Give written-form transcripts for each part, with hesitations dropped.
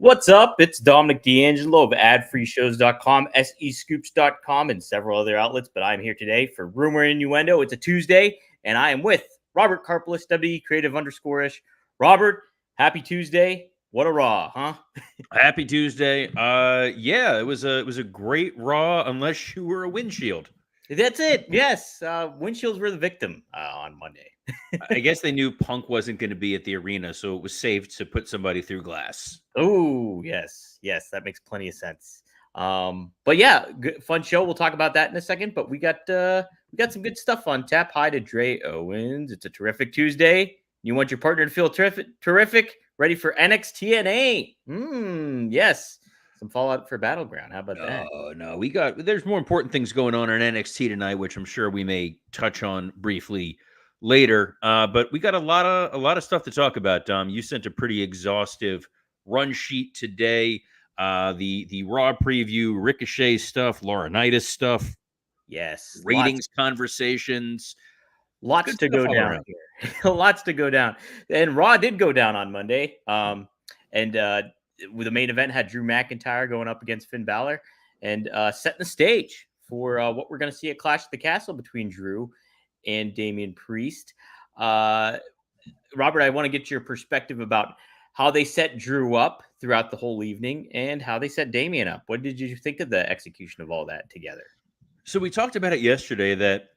What's up? It's Dominic D'Angelo of adfreeshows.com, SEscoops.com, and several other outlets. But I'm here today for Rumor Innuendo. It's a Tuesday, and I am with Robert Karpelis, WE Creative _ish. Robert, happy Tuesday. What a Raw, huh? Happy Tuesday. Yeah, it was a great Raw, unless you were a windshield. That's it. Yes. Windshields were the victim on Monday. I guess they knew Punk wasn't going to be at the arena, so it was safe to put somebody through glass. Oh, yes. Yes, that makes plenty of sense. But yeah, good, fun show. We'll talk about that in a second. But we got some good stuff on tap. Hi to Dre Owens. It's a terrific Tuesday. You want your partner to feel terrific? Ready for NXT NA? Yes. Some fallout for Battleground. How about that? Oh no, there's more important things going on in NXT tonight, which I'm sure we may touch on briefly later. But we got a lot of stuff to talk about. Dom, you sent a pretty exhaustive run sheet today. The Raw preview, Ricochet stuff, Laurinaitis stuff, yes, ratings conversations, lots to go down here. Lots to go down. And Raw did go down on Monday. With the main event had Drew McIntyre going up against Finn Balor and setting the stage for what we're going to see at Clash at the Castle between Drew and Damian Priest. Robert, I want to get your perspective about how they set Drew up throughout the whole evening and how they set Damian up. What did you think of the execution of all that together? So we talked about it yesterday that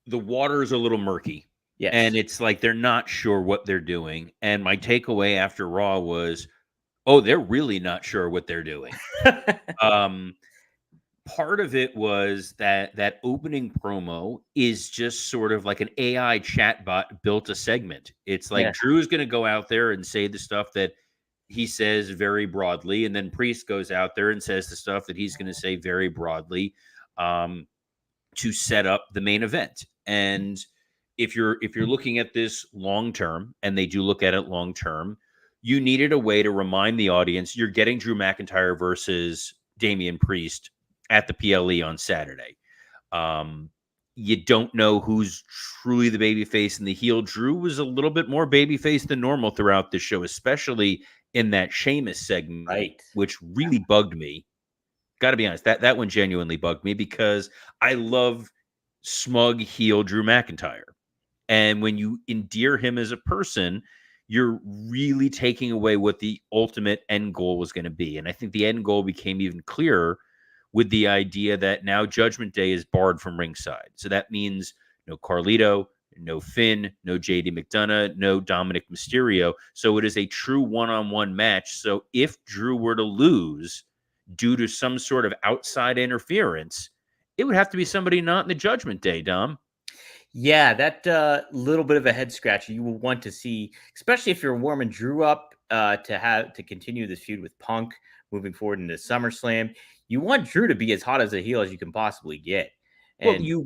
the water is a little murky. Yes. And it's like they're not sure what they're doing. And my takeaway after Raw was, oh, they're really not sure what they're doing. Part of it was that opening promo is just sort of like an AI chatbot built a segment. It's like Drew's going to go out there and say the stuff that he says very broadly, and then Priest goes out there and says the stuff that he's going to say very broadly to set up the main event. And if you're looking at this long term, and they do look at it long term, you needed a way to remind the audience you're getting Drew McIntyre versus Damian Priest at the PLE on Saturday. You don't know who's truly the babyface and the heel. Drew was a little bit more babyface than normal throughout the show, especially in that Sheamus segment, right, which really bugged me. Got to be honest, that one genuinely bugged me because I love smug heel Drew McIntyre. And when you endear him as a person, you're really taking away what the ultimate end goal was going to be. And I think the end goal became even clearer with the idea that now Judgment Day is barred from ringside. So that means no Carlito, no Finn, no JD McDonough, no Dominic Mysterio. So it is a true one-on-one match. So if Drew were to lose due to some sort of outside interference, it would have to be somebody not in the Judgment Day, Dom. Yeah, that little bit of a head scratcher you will want to see, especially if you're warming Drew up to continue this feud with Punk moving forward into SummerSlam. You want Drew to be as hot as a heel as you can possibly get. And well, you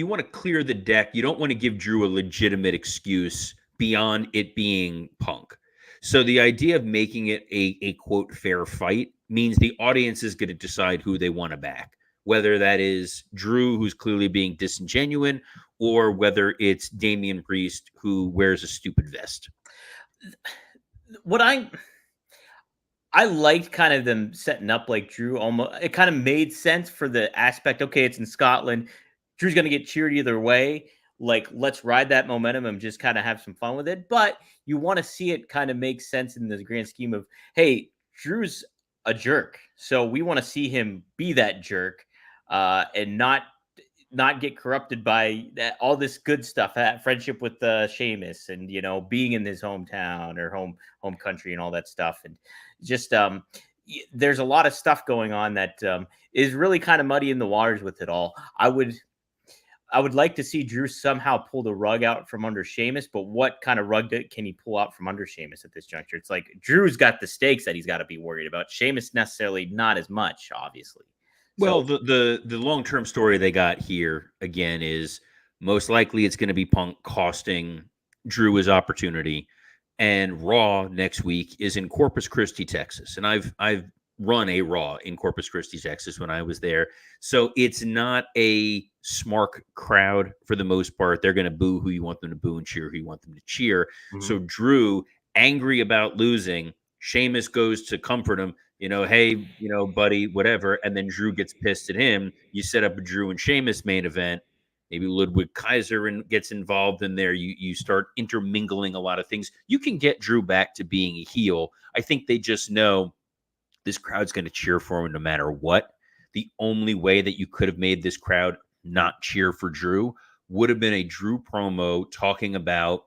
want to clear the deck. You don't want to give Drew a legitimate excuse beyond it being Punk. So the idea of making it a quote fair fight means the audience is going to decide who they want to back, whether that is Drew, who's clearly being disingenuous, or whether it's Damian Priest, who wears a stupid vest. What I liked kind of them setting up like Drew almost, it kind of made sense for the aspect. Okay, it's in Scotland. Drew's going to get cheered either way. Like, let's ride that momentum and just kind of have some fun with it. But you want to see it kind of make sense in the grand scheme of, hey, Drew's a jerk. So we want to see him be that jerk and not get corrupted by all this good stuff, friendship with Sheamus and, being in his hometown or home country and all that stuff. And just there's a lot of stuff going on that is really kind of muddy in the waters with it all. I would like to see Drew somehow pull the rug out from under Sheamus, but what kind of rug can he pull out from under Sheamus at this juncture? It's like Drew's got the stakes that he's got to be worried about. Sheamus necessarily not as much, obviously. Well, the long-term story they got here, again, is most likely it's going to be Punk costing Drew his opportunity. And Raw next week is in Corpus Christi, Texas. And I've run a Raw in Corpus Christi, Texas when I was there. So it's not a smart crowd for the most part. They're going to boo who you want them to boo and cheer who you want them to cheer. Mm-hmm. So Drew, angry about losing, Sheamus goes to comfort him. hey, buddy, whatever. And then Drew gets pissed at him. You set up a Drew and Sheamus main event. Maybe Ludwig Kaiser gets involved in there. You start intermingling a lot of things. You can get Drew back to being a heel. I think they just know this crowd's going to cheer for him no matter what. The only way that you could have made this crowd not cheer for Drew would have been a Drew promo talking about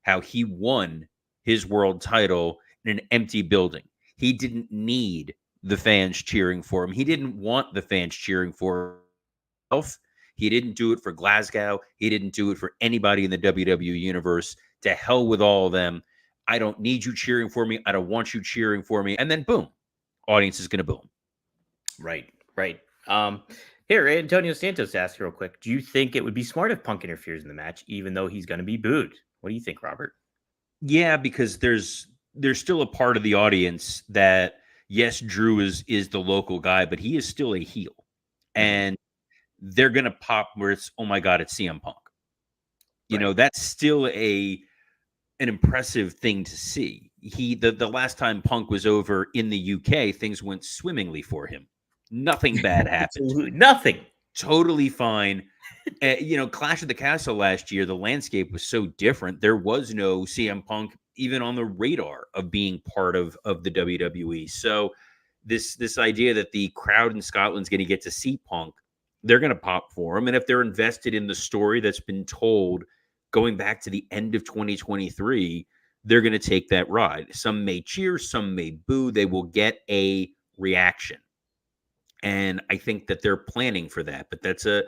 how he won his world title in an empty building. He didn't need the fans cheering for him. He didn't want the fans cheering for himself. He didn't do it for Glasgow. He didn't do it for anybody in the WWE universe. To hell with all of them. I don't need you cheering for me. I don't want you cheering for me. And then boom, audience is going to boom. Right, right. Here, Antonio Santos asked real quick, do you think it would be smart if Punk interferes in the match, even though he's going to be booed? What do you think, Robert? Yeah, because there's still a part of the audience that, yes, Drew is the local guy, but he is still a heel. And they're going to pop where it's, oh my God, it's CM Punk. That's still an impressive thing to see. The last time Punk was over in the UK, things went swimmingly for him. Nothing bad happened. Absolutely nothing. Totally fine. Clash of the Castle last year, the landscape was so different. There was no CM Punk even on the radar of being part of the WWE. So this idea that the crowd in Scotland's going to get to see Punk, they're going to pop for him. And if they're invested in the story that's been told going back to the end of 2023, they're going to take that ride. Some may cheer, some may boo. They will get a reaction. And I think that they're planning for that. But that's a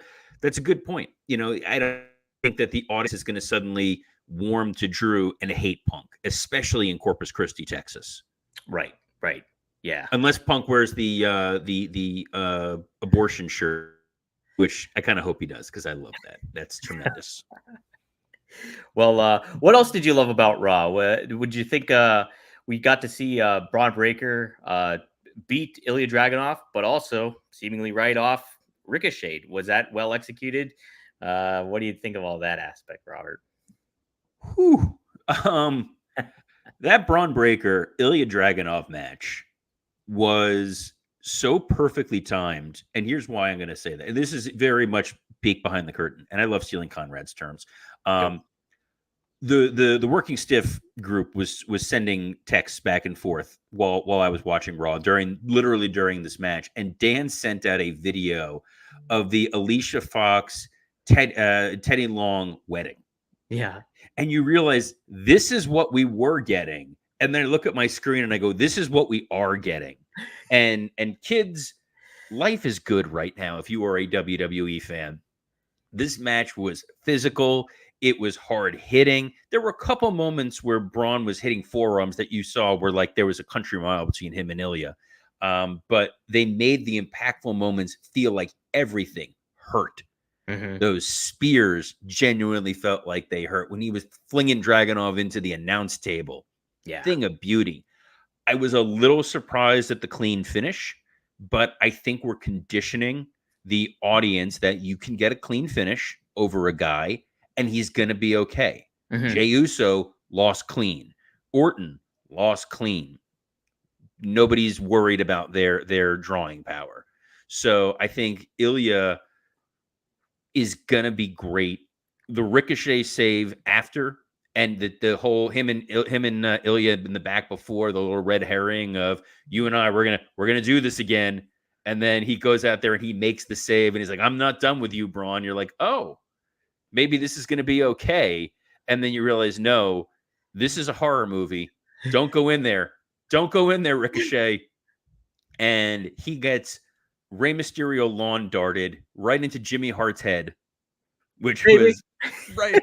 good point. I don't think that the audience is going to suddenly warm to Drew and hate Punk, especially in Corpus Christi, Texas. Right. Yeah. Unless Punk wears the abortion shirt, which I kind of hope he does because I love that. That's tremendous. Well, what else did you love about Raw? Would you think we got to see Braun Breaker beat Ilya Dragunov, but also seemingly right off Ricochet? Was that well executed? What do you think of all that aspect, Robert? Whew. That Braun Breaker Ilya Dragunov match was so perfectly timed. And here's why I'm going to say that. This is very much peek behind the curtain. And I love stealing Conrad's terms. The working stiff group was sending texts back and forth while I was watching Raw during this match, and Dan sent out a video of the Alicia Fox Teddy Long wedding. Yeah, and you realize this is what we were getting, and then I look at my screen and I go, this is what we are getting. And kids, life is good right now. If you are a WWE fan, this match was physical. It was hard hitting. There were a couple moments where Braun was hitting forearms that you saw where like there was a country mile between him and Ilya. But they made the impactful moments feel like everything hurt. Those spears genuinely felt like they hurt when he was flinging Dragunov into the announce table. Yeah. Thing of beauty. I was a little surprised at the clean finish, but I think we're conditioning the audience that you can get a clean finish over a guy and he's going to be okay. Jey Uso lost clean. Orton lost clean. Nobody's worried about their drawing power. So I think Ilya is going to be great. The Ricochet save after, and the whole him and Ilya in the back before, the little red herring of you and I, we're gonna do this again. And then he goes out there and he makes the save and he's like, I'm not done with you, Braun. You're like, oh, maybe this is going to be okay. And then you realize, no, this is a horror movie. Don't go in there. Don't go in there, Ricochet. And he gets Rey Mysterio lawn darted right into Jimmy Hart's head, which was right.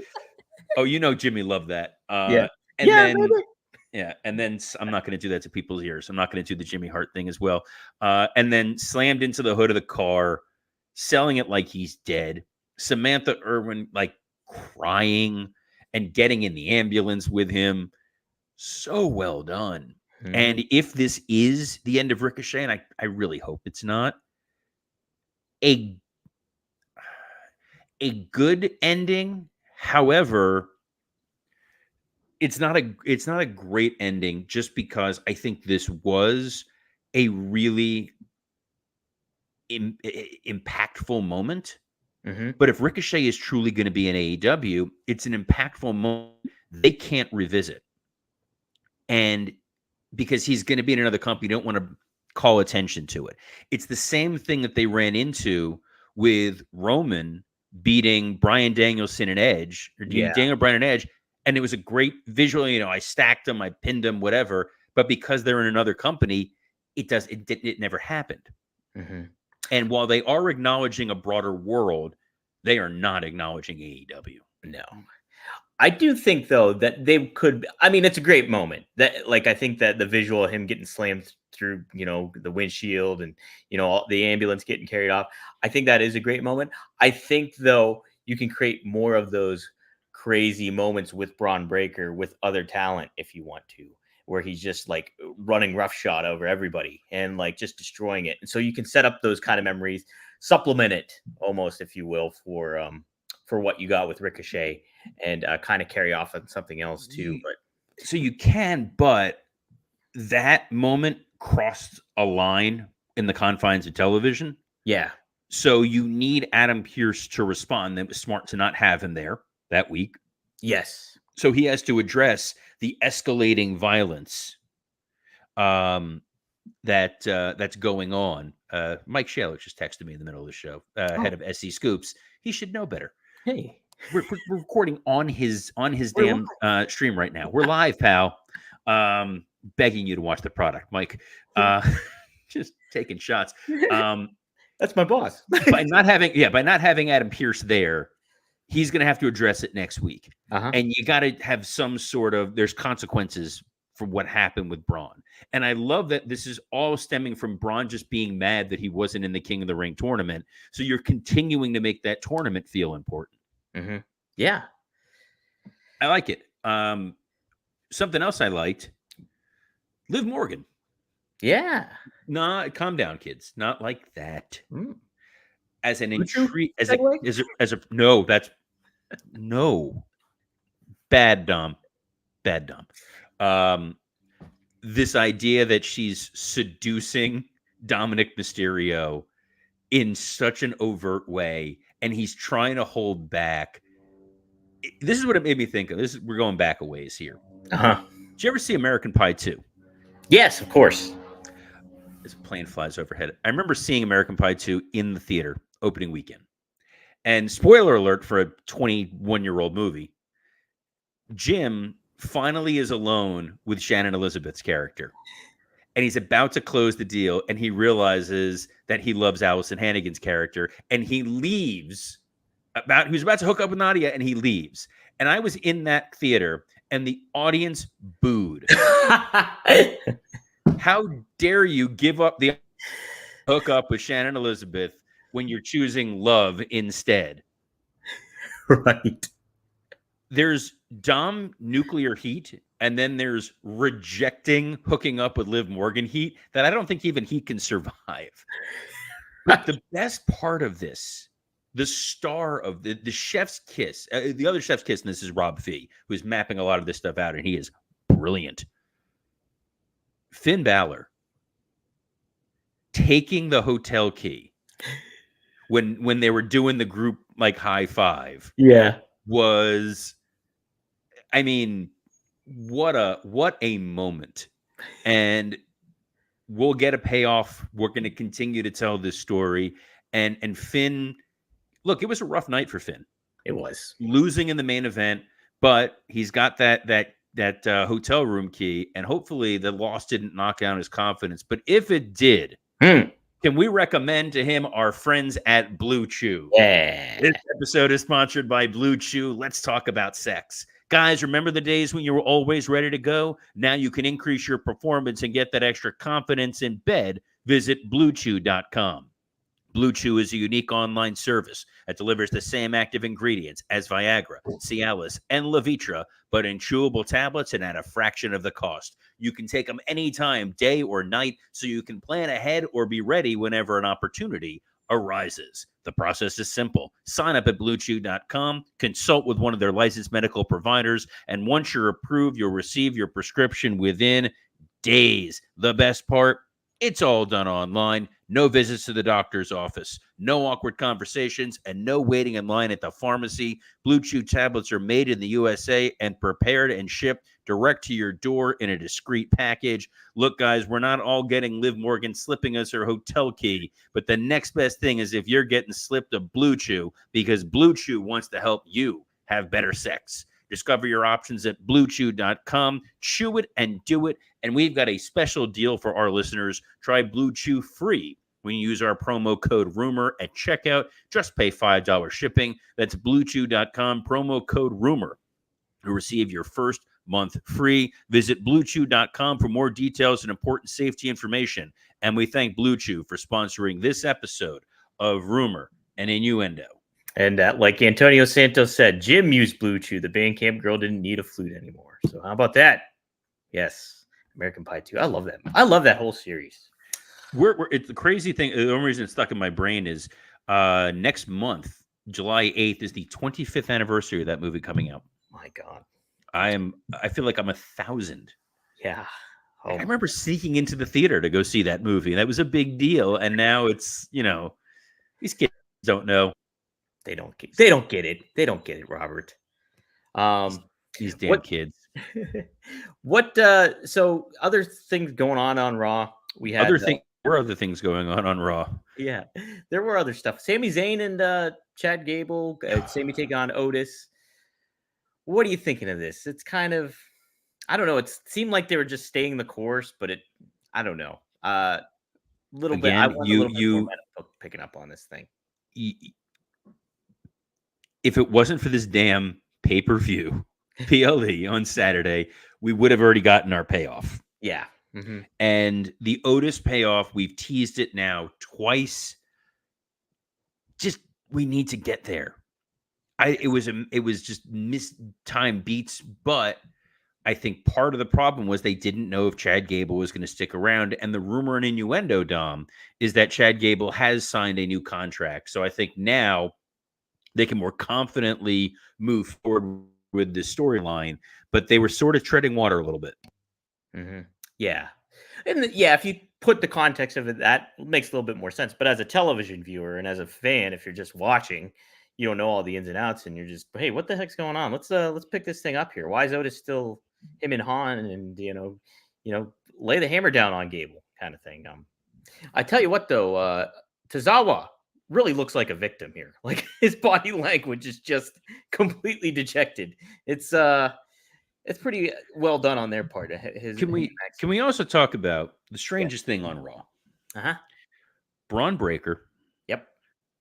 Oh, Jimmy loved that. And then I'm not going to do that to people's ears. I'm not going to do the Jimmy Hart thing as well. And then slammed into the hood of the car, selling it like he's dead. Samantha Irwin like crying and getting in the ambulance with him. So well done. And if this is the end of Ricochet, and I really hope it's not, a good ending. However, it's not a great ending just because I think this was a really impactful moment. Mm-hmm. But if Ricochet is truly going to be in AEW, it's an impactful moment they can't revisit. And because he's going to be in another company, you don't want to call attention to it. It's the same thing that they ran into with Roman beating Bryan Danielson and Edge, or Yeah. Daniel Bryan and Edge, and it was a great visual. I stacked them, I pinned them, whatever. But because they're in another company, it never happened. Mm-hmm. And while they are acknowledging a broader world, they are not acknowledging AEW. No. I do think though that they could. I mean, it's a great moment. That I think that the visual of him getting slammed through, the windshield and the ambulance getting carried off. I think that is a great moment. I think though you can create more of those crazy moments with Braun Breaker with other talent if you want to, where he's just running roughshod over everybody and just destroying it. And so you can set up those kind of memories, supplement it almost, if you will, for what you got with Ricochet, and kind of carry off on something else too. But so you can, but that moment crossed a line in the confines of television. Yeah. So you need Adam Pearce to respond. It was smart to not have him there that week. Yes. So he has to address the escalating violence that's going on. Mike Shaler just texted me in the middle of the show, head of SC Scoops. He should know better. Hey. We're recording on his damn stream right now. We're live, pal. Begging you to watch the product, Mike. Just taking shots. That's my boss. by not having Adam Pearce there, he's going to have to address it next week. And you got to have some sort of, there's consequences for what happened with Braun. And I love that this is all stemming from Braun just being mad that he wasn't in the King of the Ring tournament. So you're continuing to make that tournament feel important. Mm-hmm. Yeah. I like it. Something else I liked, Liv Morgan. Yeah. Nah, calm down, kids. Not like that. As an intrigue, no, that's no. Bad dumb. This idea that she's seducing Dominic Mysterio in such an overt way, and he's trying to hold back. This is what it made me think of. We're going back a ways here. Did you ever see American Pie 2? Yes, of course. As a plane flies overhead. I remember seeing American Pie 2 in the theater opening weekend. And spoiler alert for a 21-year-old movie, Jim finally is alone with Shannon Elizabeth's character. And he's about to close the deal, and he realizes that he loves Allison Hannigan's character, and he leaves. He was about to hook up with Nadia, and he leaves. And I was in that theater, and the audience booed. How dare you give up the hook up with Shannon Elizabeth when you're choosing love instead? Right. There's Dom nuclear heat, and then there's rejecting hooking up with Liv Morgan heat that I don't think even he can survive. But the best part of this, the star of the chef's kiss, the other chef's kiss, and this is Rob Fee, who's mapping a lot of this stuff out, and he is brilliant. Finn Balor taking the hotel key when they were doing the group high five. Yeah. Was, I mean, what a moment. And we'll get a payoff. We're going to continue to tell this story. And Finn, look, it was a rough night for Finn. It was. Losing in the main event, but he's got that hotel room key, and hopefully the loss didn't knock down his confidence. But if it did, can we recommend to him our friends at Blue Chew? Yeah. This episode is sponsored by Blue Chew. Let's talk about sex. Guys, remember the days when you were always ready to go? Now you can increase your performance and get that extra confidence in bed. Visit BlueChew.com. Blue Chew is a unique online service that delivers the same active ingredients as Viagra, Cialis, and Levitra, but in chewable tablets and at a fraction of the cost. You can take them anytime, day or night, so you can plan ahead or be ready whenever an opportunity arises. The process is simple. Sign up at BlueChew.com, consult with one of their licensed medical providers, and once you're approved, you'll receive your prescription within days. The best part, It's all done online. No visits to the doctor's office, no awkward conversations, and no waiting in line at the pharmacy. Blue Chew tablets are made in the USA and prepared and shipped direct to your door in a discreet package. Look, guys, we're not all getting Liv Morgan slipping us her hotel key, but the next best thing is if you're getting slipped a Blue Chew, because Blue Chew wants to help you have better sex. Discover your options at bluechew.com. Chew it and do it. And we've got a special deal for our listeners. Try Blue Chew free when you use our promo code RUMOR at checkout. Just pay $5 shipping. That's bluechew.com, promo code RUMOR. To receive your first month free. Visit bluechew.com for more details and important safety information. And we thank Blue Chew for sponsoring this episode of Rumor and Innuendo. And like Antonio Santos said, Jim used Blue Chew. The Bandcamp girl didn't need a flute anymore. So how about that? Yes. American Pie 2. I love that. I love that whole series. It's the crazy thing. The only reason it's stuck in my brain is next month, July 8th, is the 25th anniversary of that movie coming out. My God. I feel like I'm 1,000. Yeah. I remember sneaking into the theater to go see that movie. That was a big deal. And now it's, these kids don't know. They don't get it. They don't get it, Robert. These damn kids. So other things going on Raw. We had there were other things going on Raw. Yeah, there were other stuff. Sami Zayn and Chad Gable. Sami take on Otis. What are you thinking of this? It's kind of, I don't know. It seemed like they were just staying the course, but I don't know. Little bit. I want a little bit more picking up on this thing. If it wasn't for this damn pay-per-view PLE on Saturday, we would have already gotten our payoff. Yeah. Mm-hmm. And the Otis payoff, we've teased it now twice. Just, we need to get there. It was just missed time beats, but I think part of the problem was they didn't know if Chad Gable was going to stick around. And the rumor and innuendo, Dom, is that Chad Gable has signed a new contract. So I think now they can more confidently move forward with the storyline, but they were sort of treading water a little bit. Mm-hmm. Yeah. And if you put the context of it, that makes a little bit more sense. But as a television viewer and as a fan, if you're just watching, you don't know all the ins and outs and you're just, hey, what the heck's going on? Let's pick this thing up here. Why is Otis still him and Han and, lay the hammer down on Gable kind of thing. I tell you what, though, Tozawa really looks like a victim here. Like his body language is just completely dejected. It's pretty well done on their part. Can we also talk about the strangest thing on Raw? Uh-huh. Braun Breaker. Yep.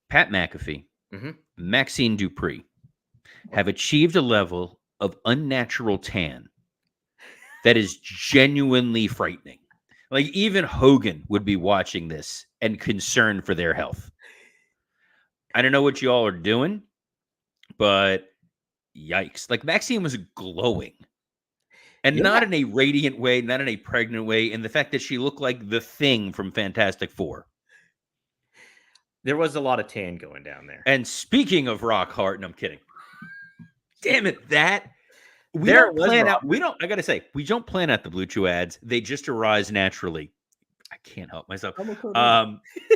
Pat McAfee. Mm-hmm. Maxine Dupree have achieved a level of unnatural tan that is genuinely frightening. Like even Hogan would be watching this and concerned for their health. I don't know what you all are doing, but yikes. Like Maxine was glowing. And not in a radiant way, not in a pregnant way, and the fact that she looked like the Thing from Fantastic Four. There was a lot of tan going down there. And speaking of rock hard, no, I'm kidding. Damn it, we don't plan out. I gotta say, we don't plan out the Blue Chew ads. They just arise naturally. I can't help myself.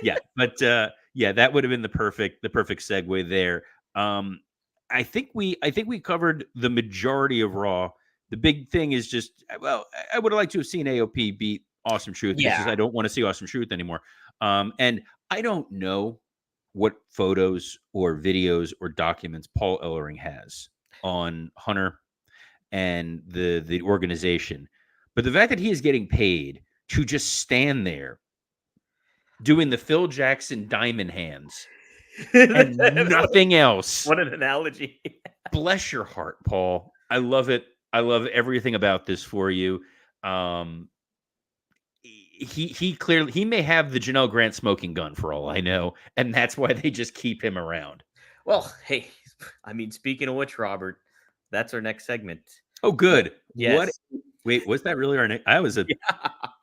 Yeah, but that would have been the perfect segue there. I think we covered the majority of Raw. The big thing is just, well, I would have liked to have seen AOP beat Awesome Truth. Yeah. Because I don't want to see Awesome Truth anymore. And I don't know what photos or videos or documents Paul Ellering has on Hunter and the organization. But the fact that he is getting paid to just stand there doing the Phil Jackson diamond hands and nothing else. What an analogy. Bless your heart, Paul. I love it. I love everything about this for you. He clearly, he may have the Janelle Grant smoking gun for all I know, and that's why they just keep him around. Well, hey, I mean, speaking of which, Robert, that's our next segment. Oh, good. Yes. Wait, was that really our name? I was a. Yeah,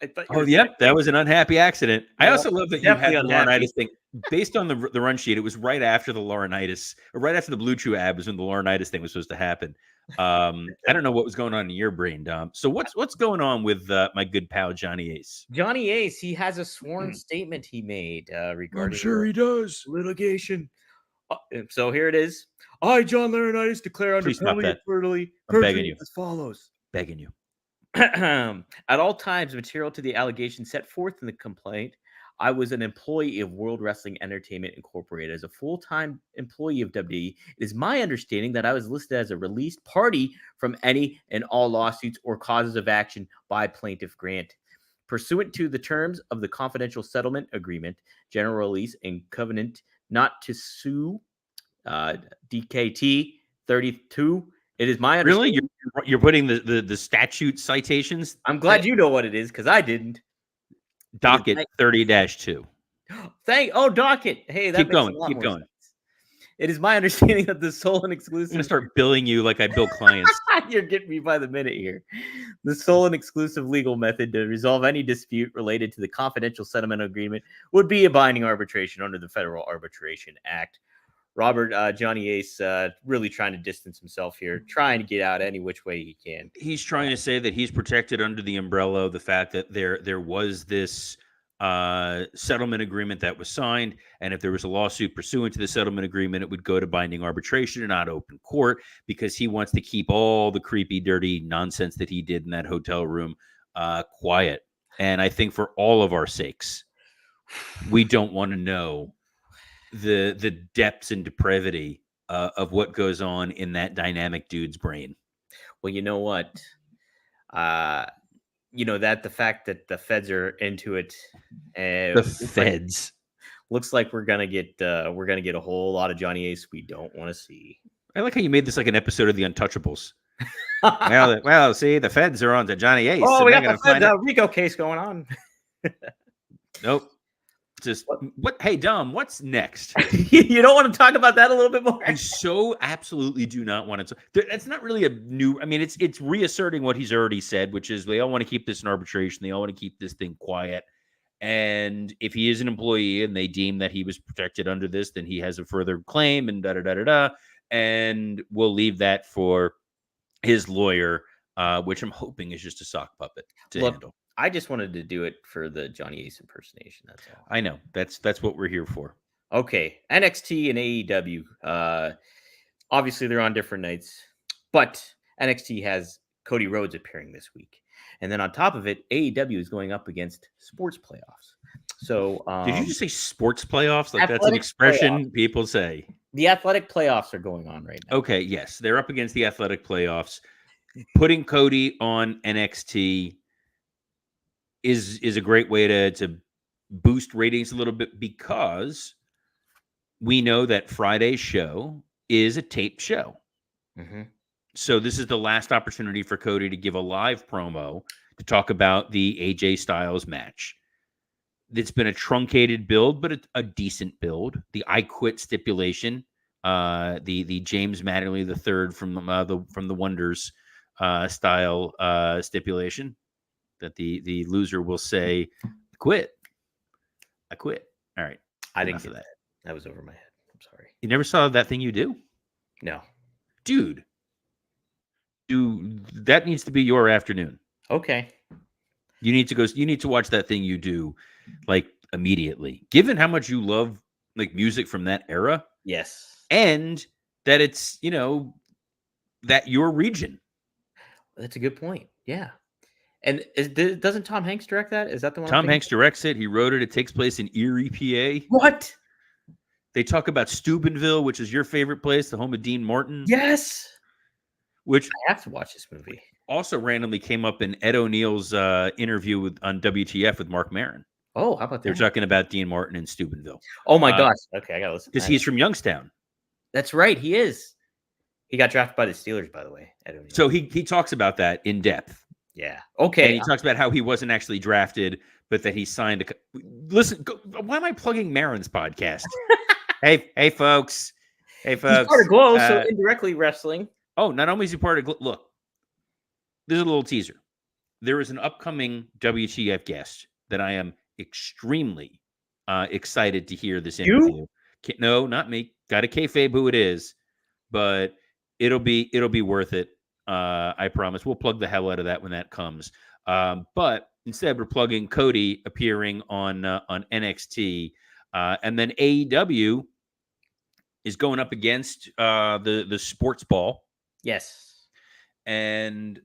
I thought you Oh, were saying yep, that was an unhappy accident. I yeah, also love that you definitely had the unhappy. Laurinaitis thing. Based on the run sheet, it was right after the Laurinaitis, or right after the Blue Chew ad was when the Laurinaitis thing was supposed to happen. I don't know what was going on in your brain, Dom. So what's going on with my good pal Johnny Ace? Johnny Ace, he has a sworn statement he made I'm regarding sure he does. litigation. So here it is. I, John Laurinaitis, declare under Please stop penalty of that. I'm begging perjury you. as follows. Begging you. At all times, material to the allegation set forth in the complaint, I was an employee of World Wrestling Entertainment Incorporated. As a full-time employee of WWE, it is my understanding that I was listed as a released party from any and all lawsuits or causes of action by plaintiff Grant. Pursuant to the terms of the confidential settlement agreement, general release, and covenant not to sue, DKT 32, it is my Really? understanding. You're putting the statute citations? I'm glad you know what it is because I didn't. Docket 30-2. Docket. Hey, that Keep makes a going. lot Keep more going. sense. It is my understanding that the sole and I'm exclusive. gonna start billing you like I bill clients. You're getting me by the minute here. The sole and exclusive legal method to resolve any dispute related to the confidential settlement agreement would be a binding arbitration under the Federal Arbitration Act. Robert, Johnny Ace, really trying to distance himself here, trying to get out any which way he can. He's trying to say that he's protected under the umbrella of the fact that there was this settlement agreement that was signed, and if there was a lawsuit pursuant to the settlement agreement, it would go to binding arbitration and not open court, because he wants to keep all the creepy, dirty nonsense that he did in that hotel room quiet. And I think for all of our sakes, we don't want to know the depths and depravity of what goes on in that dynamic dude's brain. Well, you know what? That the fact that the feds are into it, The feds. Looks like we're gonna get a whole lot of Johnny Ace we don't want to see. I like how you made this like an episode of The Untouchables. well, see, the feds are on to Johnny Ace. Oh, we got gonna the Rico case going on. Nope. Just what? Hey, Dom, what's next? You don't want to talk about that a little bit more? I so absolutely do not want to. It's not really a new. I mean, it's reasserting what he's already said, which is they all want to keep this in arbitration. They all want to keep this thing quiet. And if he is an employee and they deem that he was protected under this, then he has a further claim and da da da da da. And we'll leave that for his lawyer, which I'm hoping is just a sock puppet to handle. I just wanted to do it for the Johnny Ace impersonation. That's all. I know. That's what we're here for. Okay. NXT and AEW. Obviously, they're on different nights, but NXT has Cody Rhodes appearing this week. And then on top of it, AEW is going up against sports playoffs. So did you just say sports playoffs? Like that's an expression people say. The athletic playoffs are going on right now. Okay, yes. They're up against the athletic playoffs. Putting Cody on NXT is a great way to boost ratings a little bit, because we know that Friday's show is a taped show. Mm-hmm. So this is the last opportunity for Cody to give a live promo to talk about the AJ Styles match. It's been a truncated build, but a decent build. The I Quit stipulation, the James Mattingly III from the Wonders style stipulation, that the loser will say, "Quit. I quit." All right. I didn't get that. That was over my head. I'm sorry. You never saw That Thing You Do? No. Dude. That needs to be your afternoon. Okay. You need to watch That Thing You Do like immediately. Given how much you love like music from that era. Yes. And that it's, that your region. That's a good point. Yeah. And doesn't Tom Hanks direct that? Is that the one? Tom Hanks directs it. He wrote it. It takes place in Erie, PA. What? They talk about Steubenville, which is your favorite place, the home of Dean Martin. Yes. Which I have to watch this movie. Also randomly came up in Ed O'Neill's interview on WTF with Mark Maron. Oh, how about that? They were talking about Dean Martin in Steubenville. Oh my gosh. Okay, I gotta listen. Because he's from Youngstown. That's right, he is. He got drafted by the Steelers, by the way. Ed O'Neill. So he talks about that in depth. Yeah. Okay. And he talks about how he wasn't actually drafted, but that he signed listen, why am I plugging Maron's podcast? hey folks. He's part of Glow, so indirectly wrestling. Oh, not only is he part of Glow. Look, there's a little teaser. there is an upcoming WTF guest that I am extremely excited to hear this You? interview. No, not me. Got to kayfabe who it is, but it'll be worth it. I promise. We'll plug the hell out of that when that comes. But instead, we're plugging Cody appearing on NXT, and then AEW is going up against the sports ball, Yes. and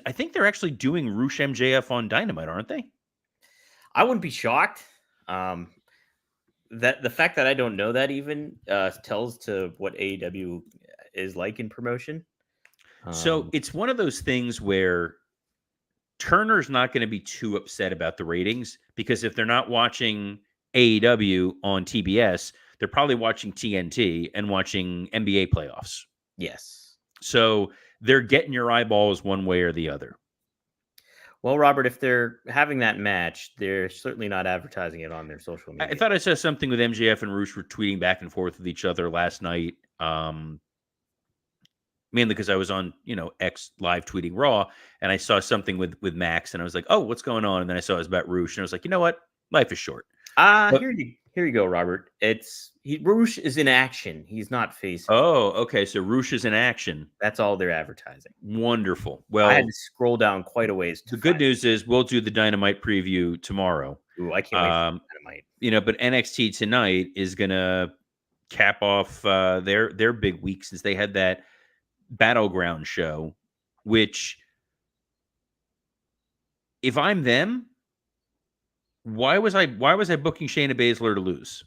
I think they're actually doing Roosh MJF on Dynamite, aren't they? I wouldn't be shocked. That the fact that I don't know that even tells to what AEW is like in promotion. So it's one of those things where Turner's not going to be too upset about the ratings, because if they're not watching AEW on TBS, they're probably watching TNT and watching NBA playoffs. Yes. So they're getting your eyeballs one way or the other. Well, Robert, if they're having that match, they're certainly not advertising it on their social media. I thought I saw something with MJF and Roosh were tweeting back and forth with each other last night. Mainly because I was on, X live tweeting Raw, and I saw something with Max, and I was like, "Oh, what's going on?" And then I saw it was about Roosh, and I was like, "You know what? Life is short." But, Here you go, Robert. Roosh is in action. He's not facing. oh, okay. So Roosh is in action. That's all they're advertising. Wonderful. I had Well, to scroll down quite a ways. the good news is we'll do the Dynamite preview tomorrow. Ooh, I can't wait for Dynamite. But NXT tonight is gonna cap off their big week, since they had that Battleground show, which, if I'm them, why was I booking Shayna Baszler to lose?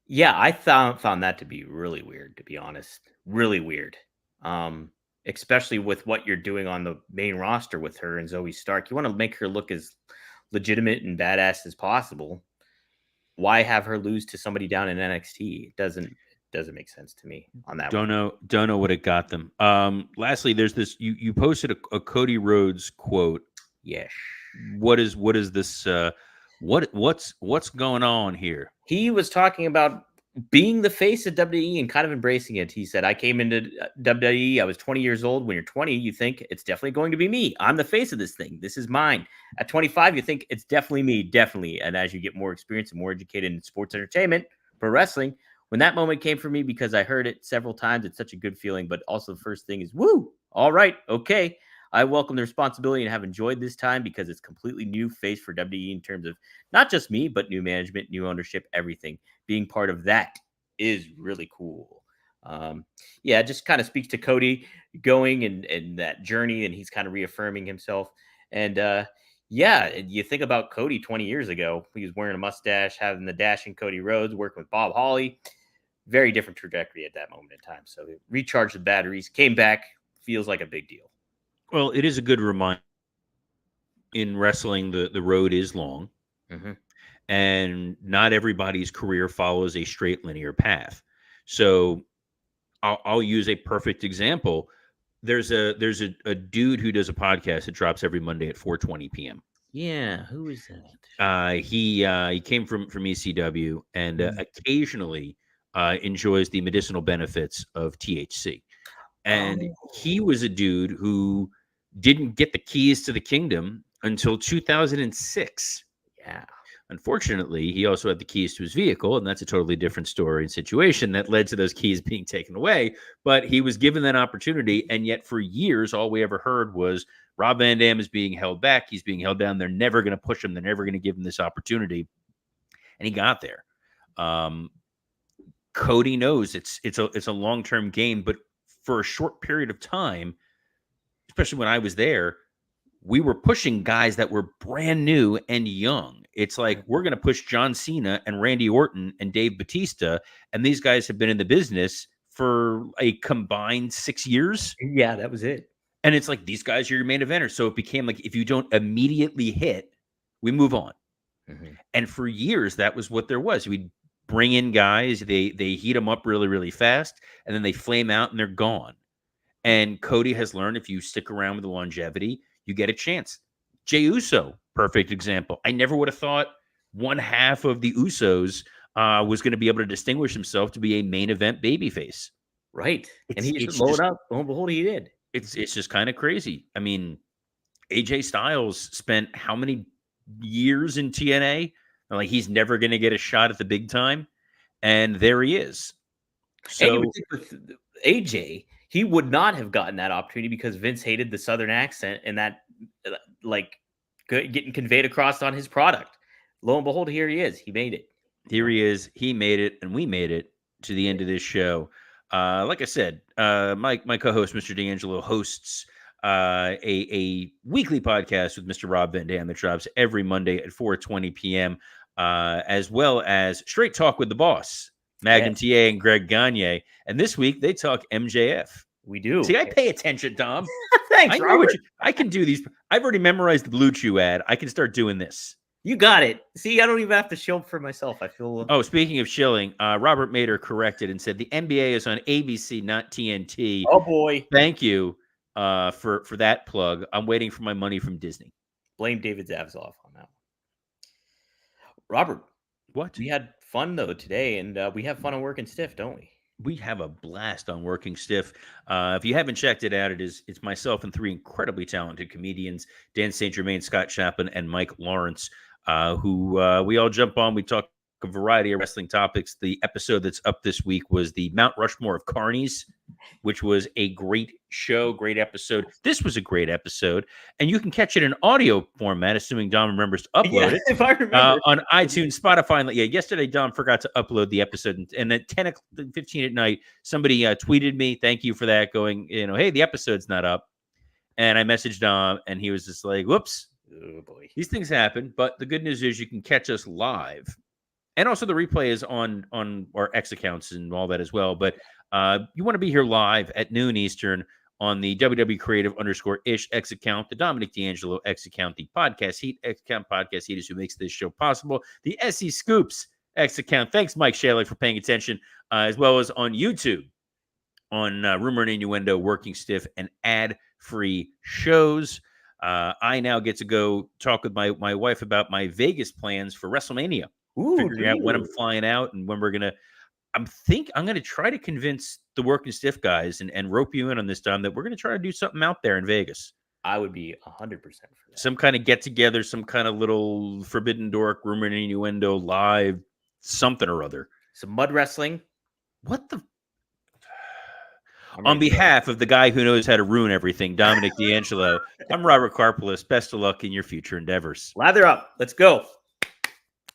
Yeah, I found that to be really weird, to be honest. Really weird. Especially with what you're doing on the main roster with her and Zoe Stark. You want to make her look as legitimate and badass as possible. Why have her lose to somebody down in NXT? It doesn't make sense to me on that Don't one. know what it got them. Lastly, there's this, you posted a Cody Rhodes quote. Yes. What is this what's going on here? He was talking about being the face of WWE and kind of embracing it. He said, I came into WWE, I was 20 years old. When you're 20, you think it's definitely going to be me. I'm the face of this thing. This is mine. At 25, you think it's definitely me, definitely. And as you get more experience and more educated in sports entertainment, pro wrestling, when that moment came for me, because I heard it several times, it's such a good feeling. But also the first thing is, woo, all right, okay. I welcome the responsibility and have enjoyed this time, because it's completely new face for WWE in terms of not just me, but new management, new ownership, everything. Being part of that is really cool. Yeah, it just kind of speaks to Cody going and that journey, and he's kind of reaffirming himself. And yeah, you think about Cody 20 years ago, he was wearing a mustache, having the dashing Cody Rhodes, working with Bob Holly. Very different trajectory at that moment in time. So he recharged the batteries, came back, feels like a big deal. Well, it is a good reminder. In wrestling, the road is long, and not everybody's career follows a straight linear path. So I'll use a perfect example. There's a dude who does a podcast that drops every Monday at 4:20 p.m. Yeah, who is that? He came from ECW, and occasionally enjoys the medicinal benefits of THC. And he was a dude who didn't get the keys to the kingdom until 2006. Yeah. Unfortunately, he also had the keys to his vehicle, and that's a totally different story and situation that led to those keys being taken away. But he was given that opportunity, and yet for years, all we ever heard was Rob Van Dam is being held back. He's being held down. They're never going to push him. They're never going to give him this opportunity. And he got there. Cody knows it's a long-term game, but for a short period of time, especially when I was there, we were pushing guys that were brand new and young. It's like, we're going to push John Cena and Randy Orton and Dave Bautista, and these guys have been in the business for a combined 6 years. Yeah, that was it. And it's like, these guys are your main eventers. So it became like, if you don't immediately hit, we move on. And for years, that was what there was. We'd bring in guys, they heat them up really, really fast, and then they flame out and they're gone. And Cody has learned, if you stick around with the longevity, you get a chance. Jey Uso, perfect example. I never would have thought one half of the Usos was going to be able to distinguish himself to be a main event babyface. Right. And he just load up. Lo and behold, he did. It's just kind of crazy. I mean, AJ Styles spent how many years in TNA? Like he's never going to get a shot at the big time, and there he is. And you would So think with AJ, he would not have gotten that opportunity because Vince hated the Southern accent and that, like, getting conveyed across on his product. Lo and behold, here he is. He made it. here he is. He made it, and we made it to the end of this show. Like I said, my co-host, Mr. D'Angelo, hosts a weekly podcast with Mr. Rob Van Dam that drops every Monday at 4:20 p.m., as well as Straight Talk with the Boss, Magnum TA and Greg Gagne. And this week, they talk MJF. We do. See, I pay attention, Dom. Thanks, I know Robert. I can do these. I've already memorized the Blue Chew ad. I can start doing this. You got it. See, I don't even have to show for myself. I feel. Oh, speaking of shilling, Robert Mader corrected and said the NBA is on ABC, not TNT. Oh boy! Thank you for that plug. I'm waiting for my money from Disney. Blame David Zaslav on that one. Robert, What? we had fun though today, and we have fun on Working Stiff, don't we? We have a blast on Working Stiff. If you haven't checked it out, it's myself and three incredibly talented comedians: Dan St. Germain, Scott Chaplin, and Mike Lawrence, who we all jump on. We talk a variety of wrestling topics. The episode that's up this week was the Mount Rushmore of Carnies, which was a great show, great episode. This was a great episode, and you can catch it in audio format, assuming Dom remembers to upload it. If I remember. On iTunes, Spotify. And, yesterday Dom forgot to upload the episode, and at 10:15 at night, somebody tweeted me, thank you for that, going, hey, the episode's not up. And I messaged Dom, and he was just like, whoops. Oh boy. These things happen, but the good news is you can catch us live. And also the replay is on our X accounts and all that as well. But you want to be here live at noon Eastern on the WWE Creative _ish X account, the Dominic D'Angelo X account, the Podcast Heat X account. Podcast Heat is who makes this show possible. The SE Scoops X account. Thanks, Mike Shaler, for paying attention, as well as on YouTube on Rumor and Innuendo, Working Stiff, and ad-free shows. I now get to go talk with my wife about my Vegas plans for WrestleMania. Figuring out when I'm flying out and when we're gonna. I'm gonna try to convince the Working Stiff guys and rope you in on this time that we're gonna try to do something out there in Vegas. I would be 100% for that. Some kind of get together, some kind of little Forbidden Dork, Rumor and Innuendo live, something or other. Some mud wrestling. What the? On behalf of the guy who knows how to ruin everything, Dominic D'Angelo, I'm Robert Karpelis. Best of luck in your future endeavors. Lather up. Let's go.